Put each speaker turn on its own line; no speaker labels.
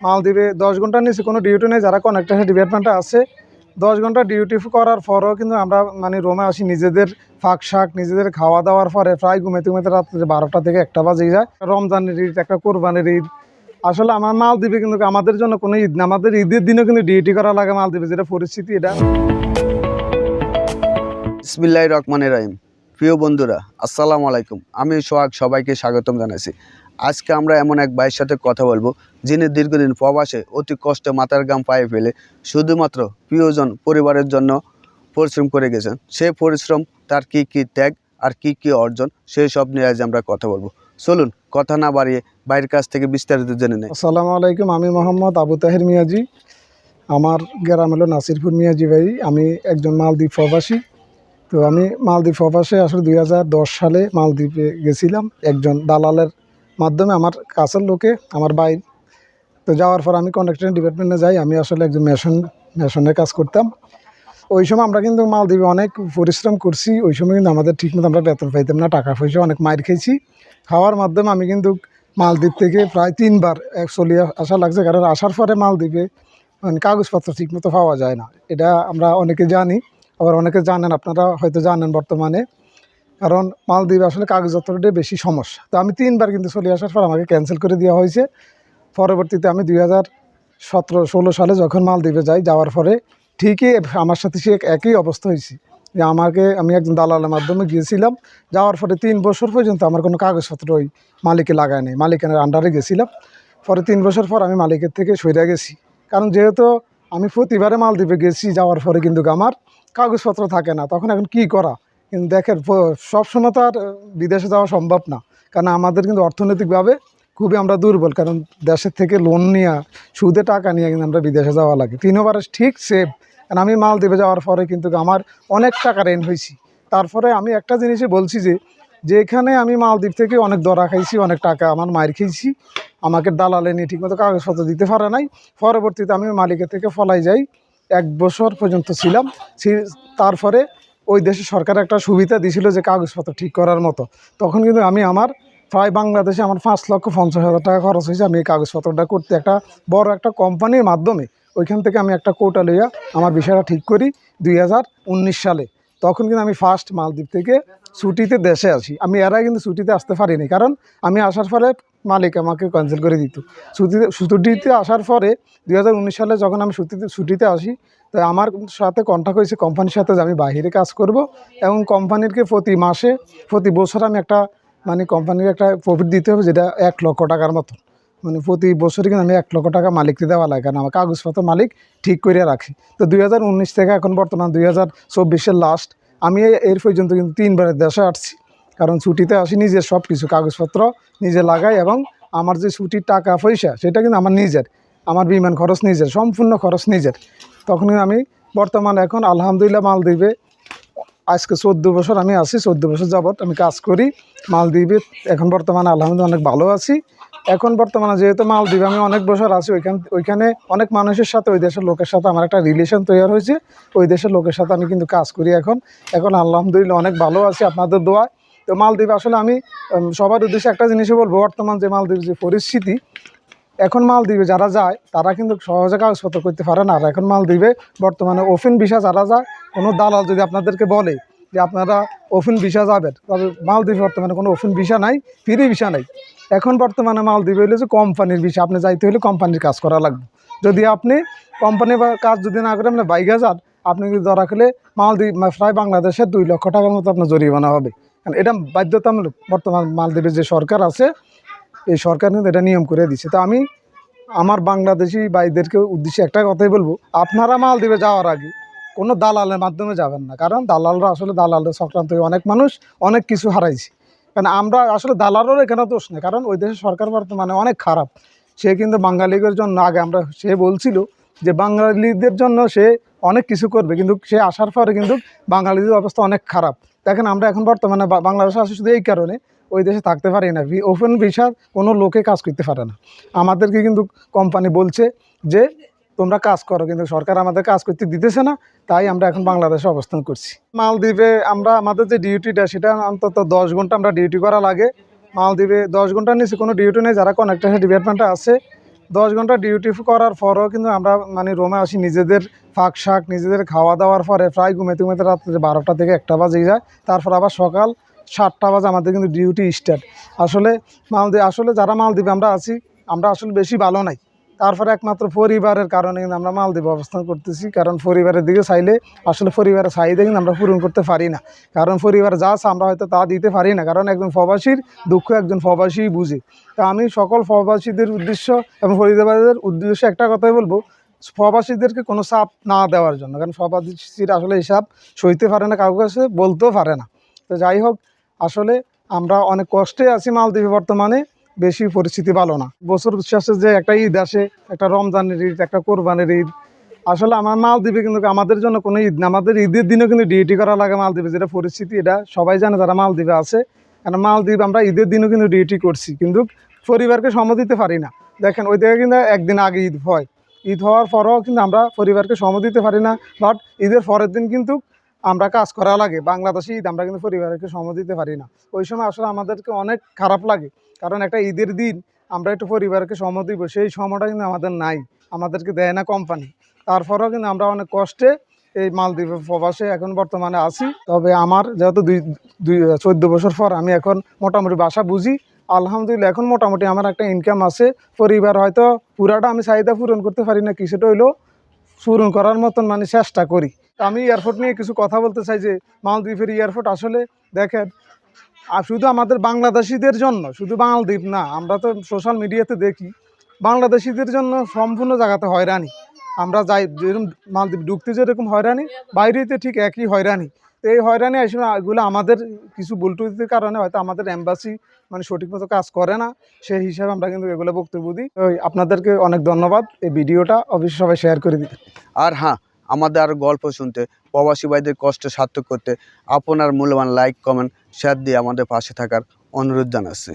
মালদ্বীপে 10 ঘন্টার নিচে কোনো ডিউটি নেই, যারা কন্ট্রাক্টর ডিপার্টমেন্টে আছে 10 ঘন্টা ডিউটি করার পরও কিন্তু আমরা রোমে আসি নিজেদের ফাঁক শাক নিজেদের খাওয়া দাওয়ার পরে প্রায় ঘুমেতে ঘুমেতে রাত্রে 12টা থেকে 1টা বাজে যায়। রমজানের ঈদ, একটা কোরবানির ঈদ, আসলে আমার মালদ্বীপে কিন্তু আমাদের জন্য কোনো ঈদ না, আমাদের ঈদের দিনও কিন্তু ডিউটি করা লাগে মালদ্বীপে, যেটা পরিস্থিতি এটা।
বিসমিল্লাহির রহমানির রহিম। প্রিয় বন্ধুরা, আসসালামু আলাইকুম। আমি সোহাগ, সবাইকে স্বাগতম জানাচ্ছি। আজকে আমরা এমন এক ভাইয়ের সাথে কথা বলবো, যিনি দীর্ঘদিন প্রবাসে অতি কষ্টে মাথার ঘাম পায়ে ফেলে শুধুমাত্র প্রিয়জন পরিবারের জন্য পরিশ্রম করে গেছেন। সেই পরিশ্রম, তার কি কি ত্যাগ আর কি কি অর্জন, সেই সব নিয়ে আজ আমরা কথা বলবো। চলুন কথা না বাড়িয়ে ভাইয়ের কাছ থেকে বিস্তারিত জেনে নেই।
আসসালামু আলাইকুম, আমি মোহাম্মদ আবু তাহের মিয়াজি। আমার গ্রাম হলো নাসিরপুর মিয়াজি ভাই। আমি একজন মালদ্বীপ প্রবাসী। তো আমি মালদ্বীপ প্রবাসে আসলে 2010 সালে মালদ্বীপে গেছিলাম একজন দালালের মাধ্যমে, আমার কাছের লোকে, আমার ভাই। তো যাওয়ার পর আমি কন্ট্রাকশন ডিপার্টমেন্টে যাই। আমি আসলে একজন মেশনের কাজ করতাম। ওই সময় আমরা কিন্তু মালদ্বীপে অনেক পরিশ্রম করছি। ওই সময় কিন্তু আমাদের ঠিকমতো আমরা বেতন পাইতাম না, টাকা পয়সা অনেক মাইর খেয়েছি। খাওয়ার মাধ্যমে আমি কিন্তু মালদ্বীপ থেকে প্রায় 3বার চলে আসা লাগছে, কারণ আসার পরে মালদ্বীপে কাগজপত্র ঠিকমতো পাওয়া যায় না। এটা আমরা অনেকে জানি, আবার অনেকে জানেন, আপনারা হয়তো জানেন বর্তমানে, কারণ মালদ্বীপে আসলে কাগজপত্রটাই বেশি সমস্যা। তো আমি 3বার কিন্তু চলে আসার পর আমাকে ক্যান্সেল করে দেওয়া হয়েছে। পরবর্তীতে আমি 2017-16 সালে যখন মালদ্বীপে যাওয়ার পরে ঠিকই আমার সাথে সে একই অবস্থা হয়েছে, যে আমি একজন দালালের মাধ্যমে গিয়েছিলাম। যাওয়ার পরে 3 বছর পর্যন্ত আমার কোনো কাগজপত্র ওই মালিকে লাগায় নেই, মালিকের আন্ডারে গেছিলাম। পরে 3 বছর পর আমি মালিকের থেকে সরে গেছি, কারণ যেহেতু আমি প্রতিবারে মালদ্বীপে গেছি, যাওয়ার পরে কিন্তু আমার কাগজপত্র থাকে না। তখন এখন কি করা, কিন্তু দেখেন সবসময় তো আর বিদেশে যাওয়া সম্ভব না, কারণ আমাদের কিন্তু অর্থনৈতিকভাবে খুবই আমরা দুর্বল, কারণ দেশের থেকে লোন নিয়ে সুদে টাকা নিয়ে কিন্তু আমরা বিদেশে যাওয়া লাগে। 3বার ঠিক সেভ। কারণ আমি মালদ্বীপে যাওয়ার পরে কিন্তু আমার অনেক টাকা ঋণ হয়েছি। তারপরে আমি একটা জিনিসই বলছি, যে এখানে আমি মালদ্বীপ থেকে অনেক দরা খাইছি, অনেক টাকা আমার মায়ের খেয়েছি, আমাকে দালালে নিয়ে ঠিকমতো কাগজপত্র দিতে পারে নাই। পরবর্তীতে আমি মালিকের থেকে ফলাই যাই, 1 বছর পর্যন্ত ছিলাম। তারপরে ওই দেশে সরকার একটা সুবিধা দিয়েছিল যে কাগজপত্র ঠিক করার মতো। তখন কিন্তু আমার প্রায় বাংলাদেশে আমার 5,50,000 টাকা খরচ হয়েছে আমি এই কাগজপত্রটা করতে। একটা বড় একটা কোম্পানির মাধ্যমে ওইখান থেকে আমি একটা কোটা লইয়া আমার বিষয়টা ঠিক করি 2019 সালে। তখন কিন্তু আমি ফার্স্ট মালদ্বীপ থেকে ছুটিতে দেশে আসি। আমি এর আগে কিন্তু ছুটিতে আসতে পারিনি, কারণ আমি আসার পরে মালিক আমাকে ক্যান্সেল করে দিত। ছুটিতে আসার পরে 2019 সালে যখন আমি ছুটিতে আসি, তো আমার সাথে কন্ট্যাক্ট হয়েছে কোম্পানির সাথে যে আমি বাইরে কাজ করব, এবং কোম্পানিরকে প্রতি মাসে প্রতি বছর আমি একটা কোম্পানির একটা প্রফিট দিতে হবে, যেটা 1 লক্ষ টাকার মতো। প্রতি বছরই কিন্তু আমি 1 লক্ষ টাকা মালিককে দেওয়া লাগে, কারণ আমার কাগজপত্র মালিক ঠিক করে রাখি। তো 2019 থেকে এখন বর্তমান 2024-এর লাস্ট, আমি এর পর্যন্ত কিন্তু 3বার দেশে আসছি, কারণ ছুটিতে আসি, নিজের সব কিছু কাগজপত্র নিজে লাগাই, এবং আমার যে ছুটির টাকা পয়সা সেটা কিন্তু আমার নিজের, আমার বিমান খরচ নিজের, সম্পূর্ণ খরচ নিজের। তখন আমি বর্তমানে এখন আলহামদুলিল্লাহ মালদ্বীপে আজকে 14 বছর আমি আছি, 14 বছর যাবৎ আমি কাজ করি মালদ্বীপে। এখন বর্তমানে আলহামদুলিল্লাহ অনেক ভালো আছি। এখন বর্তমানে যেহেতু মালদ্বীপে আমি অনেক বছর আছি, ওইখানে অনেক মানুষের সাথে, ওই দেশের লোকের সাথে আমার একটা রিলেশন তৈরি হয়েছে। ওই দেশের লোকের সাথে আমি কিন্তু কাজ করি এখন আলহামদুলিল্লাহ অনেক ভালো আছি আপনাদের দোয়ায়। তো মালদ্বীপ আসলে আমি সবার উদ্দেশ্যে একটা জিনিসই বলবো, বর্তমান যে মালদ্বীপ যে পরিস্থিতি, এখন মালদ্বীপে যারা যায় তারা কিন্তু সহজে কাগজপত্র করতে পারে না। আর এখন মালদ্বীপে বর্তমানে ওপেন ভিসা যারা যায়, কোনো দালাল যদি আপনাদেরকে বলে যে আপনারা ওপেন ভিসা যাবেন, তবে মালদ্বীপে বর্তমানে কোনো ওপেন ভিসা নাই, ফ্রি ভিসা নাই। এখন বর্তমানে মালদ্বীপে হলে যে কোম্পানির ভিসা, আপনি যাইতে হলে কোম্পানির কাজ করা লাগবে। যদি আপনি কোম্পানির কাজ যদি না করে আপনি বাইকে যান, আপনি যদি ধরা খেলে মালদ্বীপ প্রায় বাংলাদেশের 2 লক্ষ টাকার মতো আপনার জরিমানা হবে। কারণ এটা বাধ্যতামূলক, বর্তমান মালদ্বীপের যে সরকার আছে, এই সরকার কিন্তু এটা নিয়ম করে দিচ্ছে। তো আমি আমার বাংলাদেশি ভাইদেরকে উদ্দেশ্যে একটা কথাই বলবো, আপনারা মালদ্বীপে যাওয়ার আগে কোনো দালালের মাধ্যমে যাবেন না, কারণ দালালরা সংক্রান্ত হয়ে অনেক মানুষ অনেক কিছু হারাইছে। কারণ আমরা আসলে দালালেরও এখানে দোষ নেই, কারণ ওই দেশের সরকার বর্তমানে অনেক খারাপ। সে কিন্তু বাঙালিদের জন্য আগে সে বলছিল যে বাঙালিদের জন্য সে অনেক কিছু করবে, কিন্তু সে আসার পরে কিন্তু বাঙালিদের অবস্থা অনেক খারাপ। দেখেন আমরা এখন বর্তমানে বাংলাদেশে আসি শুধু এই কারণে, ওই দেশে থাকতে পারি না, ওপেন ভিসা কোনো লোকে কাজ করতে পারে না। আমাদেরকে কিন্তু কোম্পানি বলছে যে তোমরা কাজ করো, কিন্তু সরকার আমাদের কাজ করতে দিতেছে না, তাই আমরা এখন বাংলাদেশে অবস্থান করছি। মালদ্বীপে আমাদের যে ডিউটিটা, সেটা অন্তত 10 ঘন্টা আমরা ডিউটি করা লাগে। মালদ্বীপে 10 ঘন্টার নিচে কোনো ডিউটি নেই, যারা কন্ট্রাক্টর ডিপার্টমেন্টে আছে 10 ঘন্টা ডিউটি করার পরও কিন্তু আমরা মানে রুমে আসি নিজেদের ফাঁক শাক নিজেদের খাওয়া দাওয়ার পরে প্রায় ঘুমেতে ঘুমেতে রাত্রে 12টা থেকে 1টা বাজে যায়। তারপর আবার সকাল 7টা বাজে আমাদের কিন্তু ডিউটি স্টার্ট। আসলে আসলে যারা মালদ্বীপে আমরা আছি আমরা আসলে বেশি ভালো নাই। তারপরে একমাত্র পরিবারের কারণে কিন্তু আমরা মালদ্বীপে অবস্থান করতেছি, কারণ পরিবারের দিকে চাইলে আসলে পরিবারের চাহিদা কিন্তু আমরা পূরণ করতে পারি না। কারণ পরিবার যা আছে আমরা হয়তো তা দিতে পারি না, কারণ একজন প্রবাসীর দুঃখ একজন প্রবাসীই বুঝে। তো আমি সকল প্রবাসীদের উদ্দেশ্য এবং পরিবারের উদ্দেশ্যে একটা কথাই বলবো, প্রবাসীদেরকে কোনো চাপ না দেওয়ার জন্য, কারণ প্রবাসীরা আসলে হিসাব সইতে পারে না, কাউকে কাছে বলতেও পারে না। তো যাই হোক, আসলে আমরা অনেক কষ্টে আছি মালদ্বীপে বর্তমানে, বেশি পরিস্থিতি ভালো না। বছর শেষে যে একটা ঈদ আসে, একটা রমজানের ঈদ, একটা কোরবানির ঈদ, আসলে আমার মালদ্বীপে কিন্তু আমাদের জন্য কোনো ঈদ না। আমাদের ঈদের দিনও কিন্তু ডিউটি করা লাগে মালদ্বীপে, যেটা পরিস্থিতি এটা সবাই জানে যারা মালদ্বীপে আছে। কারণ মালদ্বীপ আমরা ঈদের দিনও কিন্তু ডিউটি করছি, কিন্তু পরিবারকে সময় দিতে পারি না। দেখেন ওই দিকে কিন্তু একদিন আগে ঈদ হয়, ঈদ হওয়ার পরেও কিন্তু আমরা পরিবারকে সময় দিতে পারি না। বাট ঈদের পরের দিন কিন্তু আমরা কাজ করা লাগে, বাংলাদেশে ঈদ আমরা কিন্তু পরিবারকে সময় দিতে পারি না। ওই সময় আসলে আমাদেরকে অনেক খারাপ লাগে, কারণ একটা ঈদের দিন আমরা একটু পরিবারকে সময় দিব, সেই সময়টা কিন্তু আমাদের নাই, আমাদেরকে দেয় না কোম্পানি। তারপরেও কিন্তু আমরা অনেক কষ্টে এই মালদ্বীপে প্রবাসে এখন বর্তমানে আছি। তবে আমার যেহেতু 14 বছর পর আমি এখন মোটামুটি ভাষা বুঝি, আলহামদুলিল্লাহ এখন মোটামুটি আমার একটা ইনকাম আছে। পরিবার হয়তো পুরাটা আমি চাহিদা পূরণ করতে পারি না, কিছুটা হইলেও পূরণ করার মতন মানে চেষ্টা করি। তো আমি এয়ারপোর্ট নিয়ে কিছু কথা বলতে চাই যে মালদ্বীপের এয়ারপোর্ট আসলে দেখেন, আর শুধু আমাদের বাংলাদেশিদের জন্য, শুধু মালদ্বীপ না, আমরা তো সোশ্যাল মিডিয়াতে দেখি বাংলাদেশিদের জন্য সম্পূর্ণ জায়গাতে হয়রানি। আমরা যাই যেরকম মালদ্বীপ ঢুকতে যেরকম হয়রানি, বাইরেতে ঠিক একই হয়রানি। তো এই হয়রানি আসলে এগুলো আমাদের কিছু ভুল ত্রুটির কারণে হয়তো আমাদের এম্বাসি মানে সঠিক মতো কাজ করে না, সেই হিসাবে আমরা কিন্তু এগুলো বক্তব্য দিই। তো আপনাদেরকে অনেক ধন্যবাদ, এই ভিডিওটা অবশ্যই সবাই শেয়ার করে দিন।
আর হ্যাঁ, আমাদের আরও গল্প শুনতে, প্রবাসী ভাইদের কষ্ট সার্থক করতে আপনার মূল্যবান লাইক, কমেন্ট, শেয়ার দিয়ে আমাদের পাশে থাকার অনুরোধ জানাচ্ছি।